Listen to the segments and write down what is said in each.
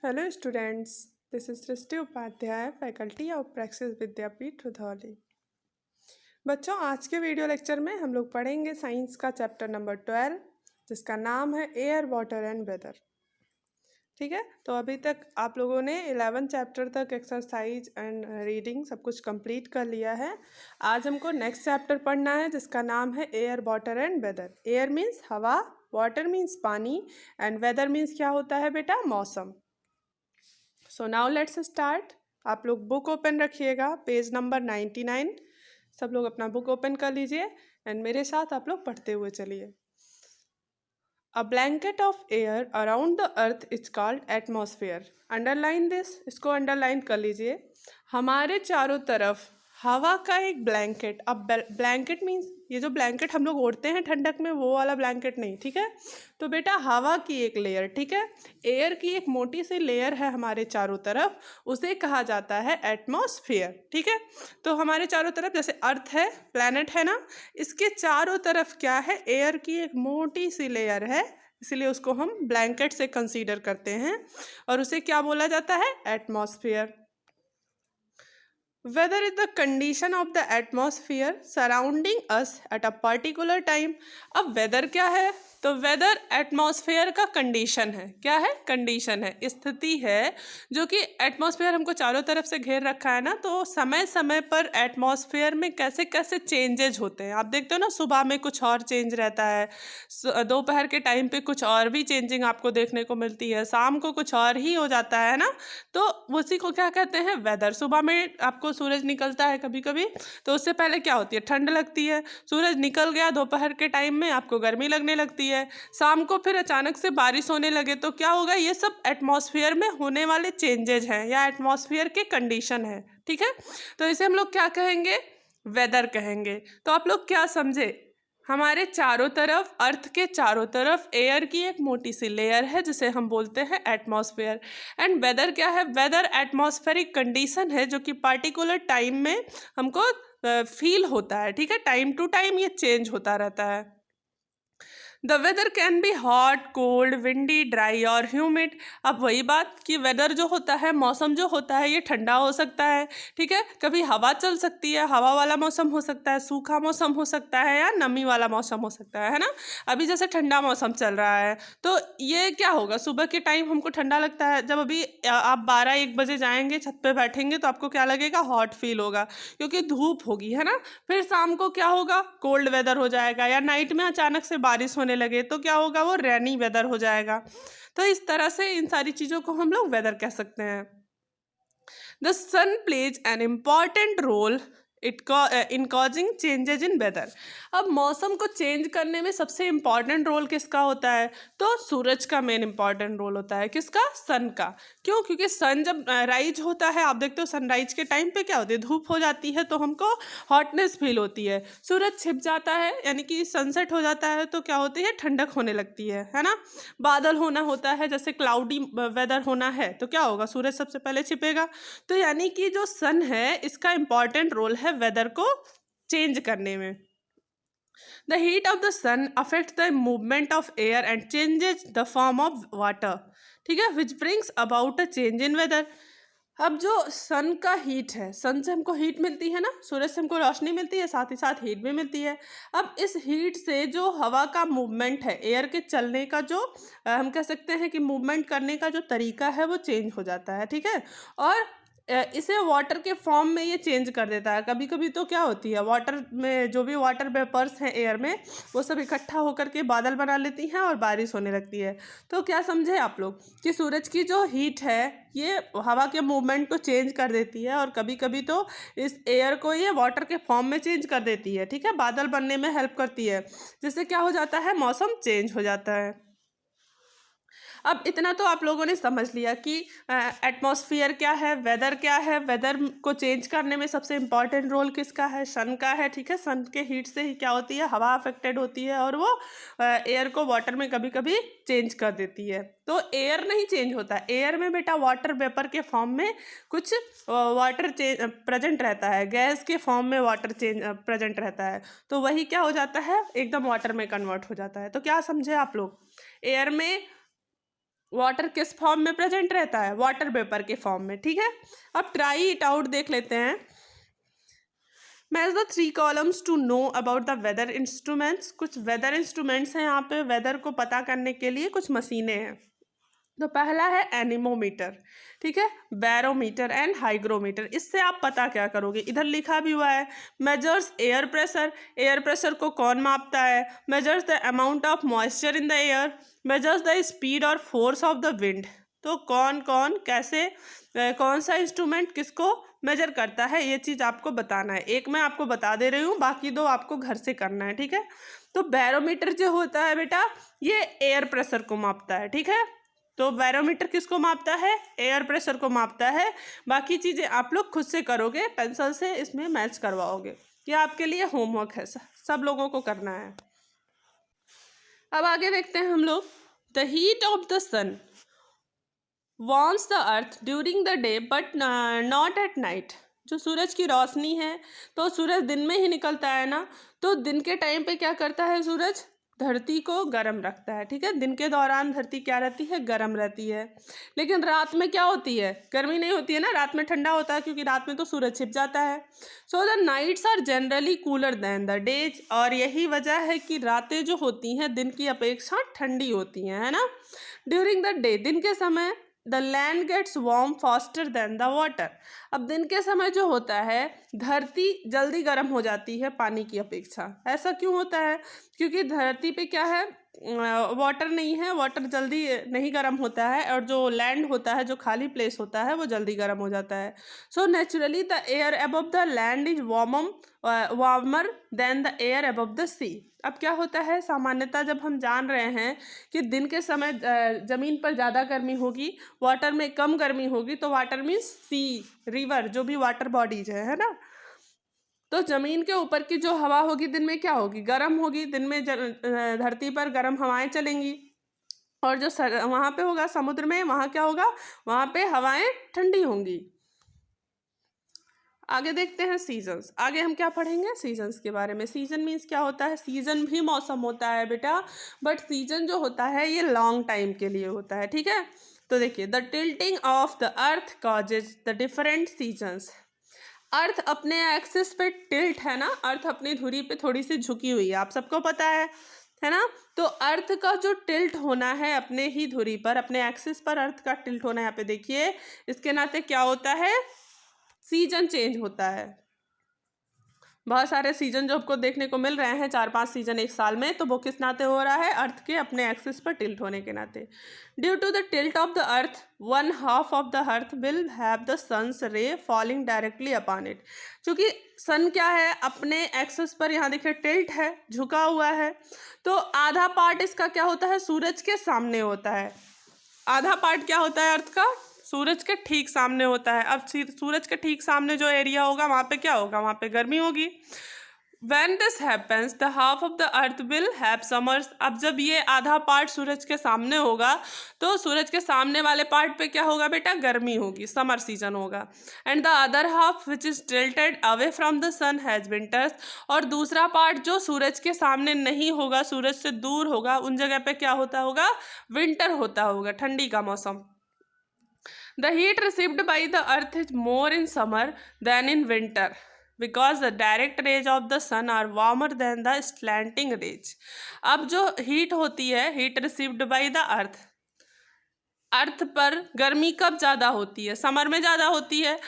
Hello students, this is Srishti Upadhyay, faculty of practice Vidyapeeth Rudhauli. बच्चों, आज के वीडियो लेक्चर में हम लोग पढ़ेंगे साइंस का चैप्टर नंबर 12, जिसका नाम है एयर, वाटर एंड वेदर। ठीक है, तो अभी तक आप लोगों ने 11 चैप्टर तक एक्सरसाइज एंड रीडिंग सब कुछ कंप्लीट कर लिया है। आज हमको नेक्स्ट चैप्टर पढ़ना है, जिसका नाम है air, water and weather. Air means हवा, वाटर मीन्स पानी, एंड वेदर मीन्स क्या होता है बेटा? मौसम। So now let's start. आप लोग बुक ओपन रखिएगा, पेज नंबर 99। सब लोग अपना बुक ओपन कर लीजिए एंड मेरे साथ आप लोग पढ़ते हुए चलिए। A blanket of air around the earth is called atmosphere. Underline this, इसको अंडरलाइन कर लीजिए। हमारे चारों तरफ हवा का एक ब्लैंकेट। अब ब्लैंकेट मीन्स ये जो ब्लैंकेट हम लोग ओढ़ते हैं ठंडक में, वो वाला ब्लैंकेट नहीं, ठीक है। तो बेटा हवा की एक लेयर, ठीक है, एयर की एक मोटी सी लेयर है हमारे चारों तरफ, उसे कहा जाता है एटमॉस्फेयर, ठीक है। तो हमारे चारों तरफ जैसे अर्थ है, प्लैनेट है ना, इसके चारों तरफ क्या है? एयर की एक मोटी सी लेयर है, इसलिए उसको हम ब्लैंकेट से कंसीडर करते हैं और उसे क्या बोला जाता है? Atmosphere. Weather is the condition of the atmosphere surrounding us at a particular time। अब वेदर क्या है? तो वेदर एटमॉस्फेयर का कंडीशन है। क्या है? कंडीशन है, स्थिति है, जो कि एटमॉस्फेयर हमको चारों तरफ से घेर रखा है ना, तो समय समय पर एटमॉस्फेयर में कैसे कैसे चेंजेज होते हैं। आप देखते हो ना, सुबह में कुछ और चेंज रहता है, दोपहर के टाइम पे कुछ और भी चेंजिंग आपको देखने को मिलती है, शाम को कुछ और ही हो जाता है ना। तो उसी को क्या कहते हैं? वेदर। सुबह में आपको सूरज निकलता है कभी कभी, तो उससे पहले क्या होती है? ठंड लगती है। सूरज निकल गया दोपहर के टाइम में, आपको गर्मी लगने लगती है। शाम को फिर अचानक से बारिश होने लगे तो क्या होगा? ये सब एटमॉस्फेयर में होने वाले चेंजेज हैं या एटमॉस्फेयर के कंडीशन है, ठीक है। तो इसे हम लोग क्या कहेंगे? वेदर कहेंगे। तो आप लोग क्या समझे? हमारे चारों तरफ, अर्थ के चारों तरफ एयर की एक मोटी सी लेयर है, जिसे हम बोलते हैं एटमॉस्फेयर। एंड वेदर क्या है? वेदर एटमॉस्फेरिक कंडीशन है, जो कि पार्टिकुलर टाइम में हमको फील होता है, ठीक है। टाइम टू टाइम ये चेंज होता रहता है। The weather can be hot, cold, windy, dry और ह्यूमिड। अब वही बात कि वेदर जो होता है, मौसम जो होता है, ये ठंडा हो सकता है, ठीक है, कभी हवा चल सकती है, हवा वाला मौसम हो सकता है, सूखा मौसम हो सकता है, या नमी वाला मौसम हो सकता है ना। अभी जैसे ठंडा मौसम चल रहा है, तो ये क्या होगा? सुबह के टाइम हमको ठंडा लगता है। जब अभी आप 12-1 बजे जाएंगे, छत पे बैठेंगे, तो आपको क्या लगेगा? हॉट फील होगा, क्योंकि धूप होगी, है ना। फिर शाम को क्या होगा? कोल्ड वेदर हो जाएगा, या नाइट में अचानक से बारिश होने लगे तो क्या होगा? वो रेनी वेदर हो जाएगा। तो इस तरह से इन सारी चीज़ों को हम लोग वेदर कह सकते हैं। The sun plays an important role in causing changes in weather. अब मौसम को चेंज करने में सबसे इम्पॉर्टेंट रोल किसका होता है? तो सूरज का मेन इम्पॉर्टेंट रोल होता है। किसका? सन का। क्यों? क्योंकि सन जब राइज होता है, आप देखते हो सनराइज के टाइम पे क्या होती है? धूप हो जाती है, तो हमको हॉटनेस फील होती है। सूरज छिप जाता है, यानी कि सनसेट हो जाता है, तो क्या होती है? ठंडक होने लगती है ना। बादल होना होता है, जैसे क्लाउडी वेदर होना है, तो क्या होगा? सूरज सबसे पहले छिपेगा। तो यानी कि जो सन है, इसका इंपॉर्टेंट रोल है वेदर को चेंज करने में। The heat of the sun affect the movement of air and changes the form of water, ठीक है, which brings about a change in weather. अब जो सन का हीट है, सन से हमको हीट मिलती है ना, सूरज से हमको रोशनी मिलती है, साथ ही साथ हीट भी मिलती है। अब इस हीट से जो हवा का मूवमेंट है, एयर के चलने का जो हम कह सकते हैं कि मूवमेंट करने का जो तरीका है, वो चेंज हो जाता है, ठीक है। और इसे वाटर के फॉर्म में ये चेंज कर देता है। कभी कभी तो क्या होती है, वाटर में जो भी वाटर वेपर्स हैं एयर में, वो सब इकट्ठा होकर के बादल बना लेती हैं और बारिश होने लगती है। तो क्या समझे आप लोग कि सूरज की जो हीट है, ये हवा के मूवमेंट को चेंज कर देती है, और कभी कभी तो इस एयर को ये वाटर के फॉर्म में चेंज कर देती है, ठीक है, बादल बनने में हेल्प करती है, जिससे क्या हो जाता है? मौसम चेंज हो जाता है। अब इतना तो आप लोगों ने समझ लिया कि एटमॉस्फेयर क्या है, वेदर क्या है, वेदर को चेंज करने में सबसे इम्पॉर्टेंट रोल किसका है? सन का है, ठीक है। सन के हीट से ही क्या होती है? हवा अफेक्टेड होती है, और वो एयर को वाटर में कभी कभी चेंज कर देती है। तो एयर नहीं चेंज होता, एयर में बेटा वाटर वेपर के फॉर्म में कुछ वाटर प्रेजेंट रहता है, गैस के फॉर्म में वाटर चेंज प्रेजेंट रहता है, तो वही क्या हो जाता है? एकदम वाटर में कन्वर्ट हो जाता है। तो क्या समझे आप लोग? एयर में वाटर किस फॉर्म में प्रेजेंट रहता है? वाटर वेपर के फॉर्म में, ठीक है। अब ट्राई इट आउट देख लेते हैं। Match the 3 columns to know about the weather instruments. कुछ वेदर इंस्ट्रूमेंट्स हैं यहाँ पे, वेदर को पता करने के लिए कुछ मशीनें हैं। तो पहला है एनीमोमीटर, ठीक है, बैरोमीटर एंड हाइग्रोमीटर। इससे आप पता क्या करोगे, इधर लिखा भी हुआ है measures air pressure. Air pressure को कौन मापता है? Measures the amount of moisture in the air, measures the speed और फोर्स ऑफ द विंड। तो कौन कौन कैसे कौन सा इंस्ट्रूमेंट किसको मेजर करता है, ये चीज़ आपको बताना है। एक मैं आपको बता दे रही हूँ, बाकी दो आपको घर से करना है, ठीक है। तो बैरोमीटर जो होता है बेटा, ये एयर प्रेशर को मापता है, ठीक है। तो बैरोमीटर किसको मापता है? एयर प्रेशर को मापता है। बाकी चीज़ें आप लोग खुद से करोगे, पेंसिल से इसमें मैच करवाओगे। ये आपके लिए होमवर्क है, सब लोगों को करना है। अब आगे देखते हैं हम लोग। The heat of the sun warms the earth during the day but not at night. जो सूरज की रोशनी है, तो सूरज दिन में ही निकलता है ना, तो दिन के टाइम पे क्या करता है सूरज? धरती को गर्म रखता है, ठीक है। दिन के दौरान धरती क्या रहती है? गर्म रहती है। लेकिन रात में क्या होती है? गर्मी नहीं होती है ना, रात में ठंडा होता है, क्योंकि रात में तो सूरज छिप जाता है। So the nights are generally cooler than the days. और यही वजह है कि रातें जो होती हैं दिन की अपेक्षा ठंडी होती हैं, है ना। ड्यूरिंग द डे, दिन के समय, the land gets warm faster than the water. अब दिन के समय जो होता है, धरती जल्दी गर्म हो जाती है पानी की अपेक्षा। ऐसा क्यों होता है? क्योंकि धरती पे क्या है, वाटर नहीं है, वाटर जल्दी नहीं गर्म होता है, और जो लैंड होता है, जो खाली प्लेस होता है, वो जल्दी गर्म हो जाता है। So naturally the air above the land is warmer than the air above the sea. अब क्या होता है, सामान्यतः जब हम जान रहे हैं कि दिन के समय ज़मीन पर ज़्यादा गर्मी होगी, वाटर में कम गर्मी होगी, तो वाटर मीन्स सी, रिवर, जो भी वाटर बॉडीज है ना। तो ज़मीन के ऊपर की जो हवा होगी दिन में क्या होगी? गर्म होगी। दिन में धरती पर गर्म हवाएं चलेंगी, और जो वहाँ पे होगा समुद्र में, वहाँ क्या होगा? वहाँ पे हवाएं ठंडी होंगी। आगे देखते हैं सीजन्स। आगे हम क्या पढ़ेंगे? सीजन्स के बारे में। सीजन मीन्स क्या होता है? सीजन भी मौसम होता है बेटा, बट सीजन जो होता है ये लॉन्ग टाइम के लिए होता है, ठीक है। तो देखिए, the tilting of the earth causes the different seasons. Earth अपने एक्सिस पे टिल्ट है ना, अर्थ अपनी धुरी पे थोड़ी सी झुकी हुई है, आप सबको पता है ना। तो अर्थ का जो टिल्ट होना है अपने ही धुरी पर, अपने एक्सिस पर अर्थ का टिल्ट होना है, यहाँ पे देखिए, इसके नाते क्या होता है? सीजन चेंज होता है। बहुत सारे सीजन जो आपको देखने को मिल रहे हैं, 4-5 सीजन एक साल में, तो वो किस नाते हो रहा है? अर्थ के अपने एक्सिस पर टिल्ट होने के नाते। Due to the tilt of the earth, 1/2 of the earth will have the sun's ray falling directly upon it. क्योंकि सन क्या है, अपने एक्सिस पर, यहाँ देखिए टिल्ट है, झुका हुआ है, तो आधा पार्ट इसका क्या होता है? सूरज के सामने होता है। आधा पार्ट क्या होता है अर्थ का? सूरज के ठीक सामने होता है। अब सूरज के ठीक सामने जो एरिया होगा, वहाँ पे क्या होगा? वहाँ पे गर्मी होगी। When this happens, the half of the earth will have summers। अब जब ये आधा पार्ट सूरज के सामने होगा, तो सूरज के सामने वाले पार्ट पे क्या होगा बेटा? गर्मी होगी, समर सीजन होगा। And the other half which is tilted away from the sun has winters. और दूसरा पार्ट जो सूरज के सामने नहीं होगा, सूरज से दूर होगा, उन जगह पे क्या होता होगा? विंटर होता होगा, ठंडी का मौसम। The heat received by the earth is more in summer than in winter because the direct rays of the sun are warmer than the slanting rays। अब जो हीट होती है, heat received by the earth, अर्थ पर गर्मी कब ज़्यादा होती है? समर में ज़्यादा होती है,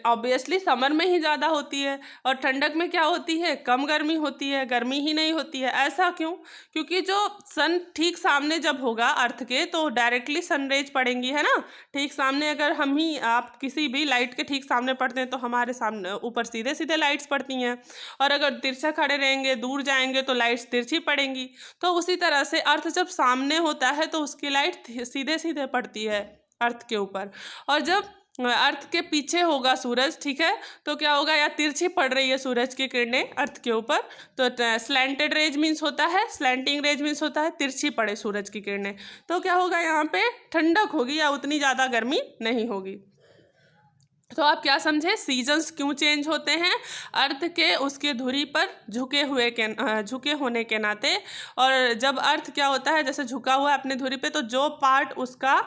ऑब्वियसली समर में ही ज़्यादा होती है। और ठंडक में क्या होती है? कम गर्मी होती है, गर्मी ही नहीं होती है। ऐसा क्यों? क्योंकि जो सन ठीक सामने जब होगा अर्थ के, तो डायरेक्टली सनरेज पड़ेंगी, है ना। ठीक सामने अगर हम ही, आप किसी भी लाइट के ठीक सामने पड़ते हैं, तो हमारे सामने ऊपर सीधे सीधे लाइट्स पड़ती हैं, और अगर तिरछा खड़े रहेंगे, दूर जाएंगे, तो लाइट्स तिरछी पड़ेंगी। तो उसी तरह से अर्थ जब सामने होता है, तो उसकी लाइट सीधे सीधे पड़ती है अर्थ के ऊपर। और जब अर्थ के पीछे होगा सूरज, ठीक है, तो क्या होगा? या तिरछी पड़ रही है सूरज की किरणें अर्थ के ऊपर, तो स्लैंटेड रेज मीन्स होता है, स्लैंटिंग रेज मीन्स होता है तिरछी पड़े सूरज की किरणें, तो क्या होगा? यहाँ पे ठंडक होगी, या उतनी ज़्यादा गर्मी नहीं होगी। तो आप क्या समझे? सीजन्स क्यों चेंज होते हैं? अर्थ के उसके धुरी पर झुके होने के नाते। और जब अर्थ क्या होता है, जैसे झुका हुआ है अपने धुरी पे, तो जो पार्ट उसका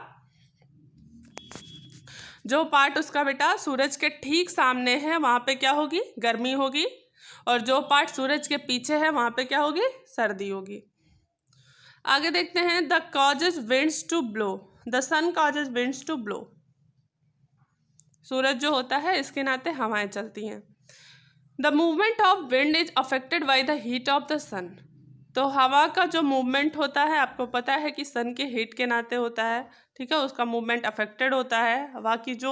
जो पार्ट उसका बेटा सूरज के ठीक सामने है वहाँ पे क्या होगी, गर्मी होगी, और जो पार्ट सूरज के पीछे है वहाँ पे क्या होगी, सर्दी होगी। आगे देखते हैं, the causes winds to blow, the sun causes winds to blow. सूरज जो होता है इसके नाते हवाएं चलती हैं। The movement of wind is affected by the heat of the sun. तो हवा का जो मूवमेंट होता है आपको पता है कि सन के हीट के नाते होता है, ठीक है, उसका मूवमेंट अफेक्टेड होता है। हवा की जो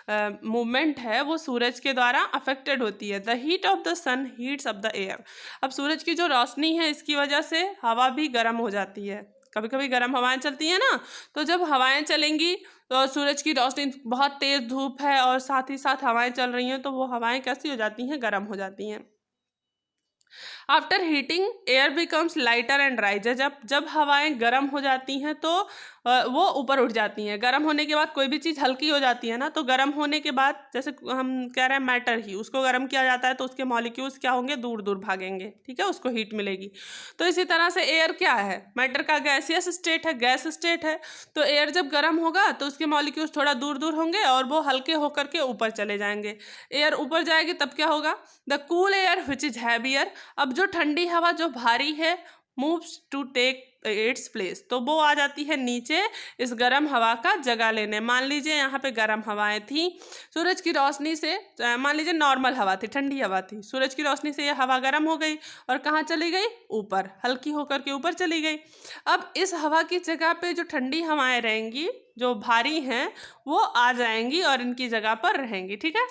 मूवमेंट है वो सूरज के द्वारा अफेक्टेड होती है। The heat of the sun heats up the air. अब सूरज की जो रोशनी है इसकी वजह से हवा भी गर्म हो जाती है, कभी कभी गर्म हवाएं चलती हैं ना, तो जब हवाएं चलेंगी तो सूरज की रोशनी, बहुत तेज़ धूप है और साथ ही साथ हवाएं चल रही हैं, तो वो हवाएं कैसी हो जाती हैं, गर्म हो जाती हैं। After heating air becomes lighter and riser. जब हवाएं गर्म हो जाती हैं तो वो ऊपर उठ जाती हैं। गर्म होने के बाद कोई भी चीज़ हल्की हो जाती है ना, तो गर्म होने के बाद जैसे हम कह रहे हैं मैटर ही, उसको गर्म किया जाता है तो उसके मॉलिक्यूल्स क्या होंगे, दूर दूर भागेंगे, ठीक है, उसको हीट मिलेगी। तो इसी तरह से एयर क्या है, मैटर का गैसियस स्टेट है, गैस स्टेट है। तो एयर जब गर्म होगा तो उसके मॉलिक्यूल्स थोड़ा दूर दूर होंगे और वो हल्के होकर के ऊपर चले जाएंगे। एयर ऊपर जाएगी तब क्या होगा, the cool air which is heavier. अब जो ठंडी हवा जो भारी है moves to take its place, तो वो आ जाती है नीचे इस गर्म हवा का जगह लेने। मान लीजिए यहाँ पे गर्म हवाएं थी, सूरज की रोशनी से, मान लीजिए नॉर्मल हवा थी, ठंडी हवा थी, सूरज की रोशनी से यह हवा गर्म हो गई और कहाँ चली गई, ऊपर, हल्की होकर के ऊपर चली गई। अब इस हवा की जगह पे जो ठंडी हवाएं रहेंगी, जो भारी हैं, वो आ जाएंगी और इनकी जगह पर रहेंगी, ठीक है।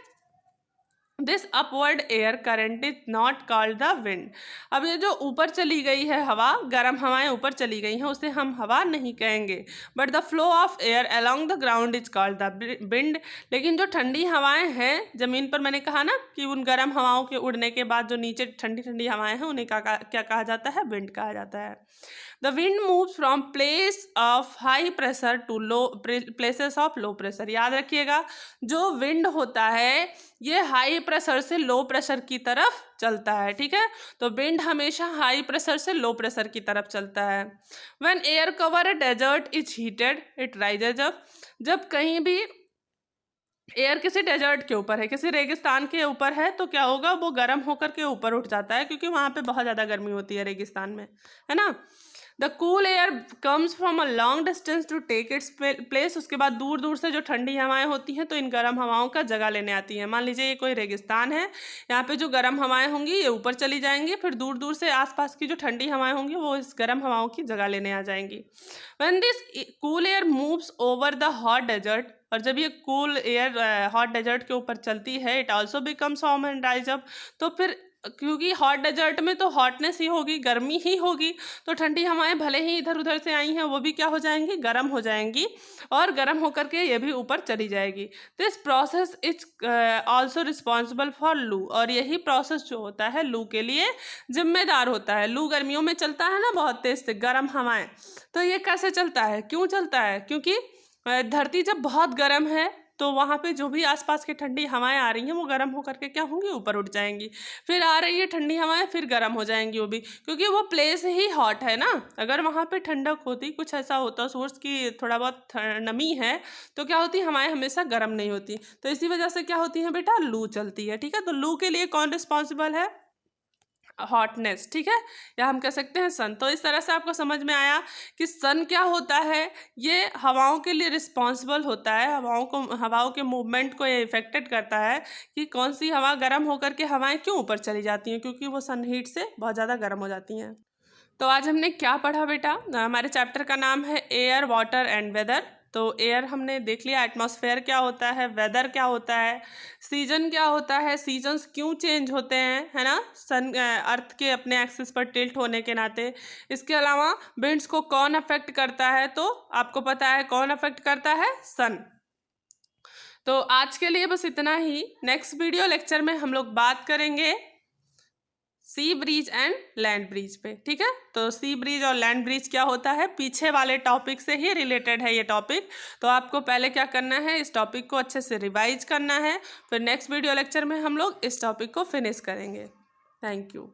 This upward air current is not called the wind. अब ये जो ऊपर चली गई है हवा, गर्म हवाएं ऊपर चली गई हैं, उसे हम हवा नहीं कहेंगे। But the flow of air along the ground is called the wind. लेकिन जो ठंडी हवाएं हैं ज़मीन पर, मैंने कहा ना कि उन गर्म हवाओं के उड़ने के बाद जो नीचे ठंडी ठंडी हवाएं हैं उन्हें क्या कहा जाता है, विंड कहा जाता है। The wind moves from place of high pressure to low places of low pressure. याद रखिएगा, जो विंड होता है ये हाई प्रेशर से लो प्रेशर की तरफ चलता है, ठीक है। तो विंड हमेशा हाई प्रेशर से लो प्रेशर की तरफ चलता है। When air cover a desert is heated it rises up. जब कहीं भी एयर किसी डेजर्ट के ऊपर है, किसी रेगिस्तान के ऊपर है, तो क्या होगा, वो गर्म होकर के ऊपर उठ जाता है, क्योंकि वहाँ पे बहुत ज़्यादा गर्मी होती है रेगिस्तान में, है ना। The cool air comes from a long distance to take its place. उसके बाद दूर दूर से जो ठंडी हवाएं होती हैं तो इन गर्म हवाओं का जगह लेने आती हैं। मान लीजिए ये कोई रेगिस्तान है, यहाँ पे जो गर्म हवाएं होंगी ये ऊपर चली जाएंगी, फिर दूर दूर से आसपास की जो ठंडी हवाएं होंगी वो इस गर्म हवाओं की जगह लेने आ जाएंगी। When this cool air moves over the hot desert, और जब ये कूल एयर हॉट डेजर्ट के ऊपर चलती है, it also becomes warm and rise up. तो फिर क्योंकि हॉट डेजर्ट में तो हॉटनेस ही होगी, गर्मी ही होगी, तो ठंडी हवाएं भले ही इधर उधर से आई हैं वो भी क्या हो जाएंगी, गर्म हो जाएंगी, और गर्म होकर के ये भी ऊपर चली जाएगी। This process is also responsible for लू। और यही प्रोसेस जो होता है लू के लिए जिम्मेदार होता है। लू गर्मियों में चलता है ना बहुत तेज से गर्म हवाएं, तो ये कैसे चलता है, क्यों चलता है, क्योंकि धरती जब बहुत गर्म है तो वहाँ पे जो भी आसपास की ठंडी हवाएं आ रही हैं वो गर्म होकर के क्या होंगी, ऊपर उठ जाएंगी। फिर आ रही है ठंडी हवाएं, फिर गर्म हो जाएंगी वो भी, क्योंकि वो प्लेस ही हॉट है ना। अगर वहाँ पे ठंडक होती, कुछ ऐसा होता, सोर्स की थोड़ा बहुत नमी है, तो क्या होती, हवाएं हमेशा गर्म नहीं होती। तो इसी वजह से क्या होती है बेटा, लू चलती है, ठीक है। तो लू के लिए कौन रिस्पॉन्सिबल है, हॉटनेस, ठीक है, या हम कह सकते हैं सन। तो इस तरह से आपको समझ में आया कि सन क्या होता है, ये हवाओं के लिए रिस्पॉन्सिबल होता है, हवाओं के मूवमेंट को ये इफेक्टेड करता है कि कौन सी हवा गर्म होकर के हवाएं क्यों ऊपर चली जाती हैं, क्योंकि वो सन हीट से बहुत ज़्यादा गर्म हो जाती हैं। तो आज हमने क्या पढ़ा बेटा, हमारे चैप्टर का नाम है एयर, वाटर एंड वेदर। तो एयर हमने देख लिया, एटमॉस्फेयर क्या होता है, वेदर क्या होता है, सीजन क्या होता है, सीजन्स क्यों चेंज होते हैं, है ना, सन अर्थ के अपने एक्सिस पर टिल्ट होने के नाते। इसके अलावा विंड्स को कौन अफेक्ट करता है, तो आपको पता है कौन अफेक्ट करता है, सन। तो आज के लिए बस इतना ही। नेक्स्ट वीडियो लेक्चर में हम लोग बात करेंगे सी ब्रिज एंड लैंड ब्रिज पे, ठीक है। तो सी ब्रिज और लैंड ब्रिज क्या होता है, पीछे वाले टॉपिक से ही रिलेटेड है ये टॉपिक। तो आपको पहले क्या करना है, इस टॉपिक को अच्छे से रिवाइज करना है, फिर नेक्स्ट वीडियो लेक्चर में हम लोग इस टॉपिक को फिनिश करेंगे। Thank you.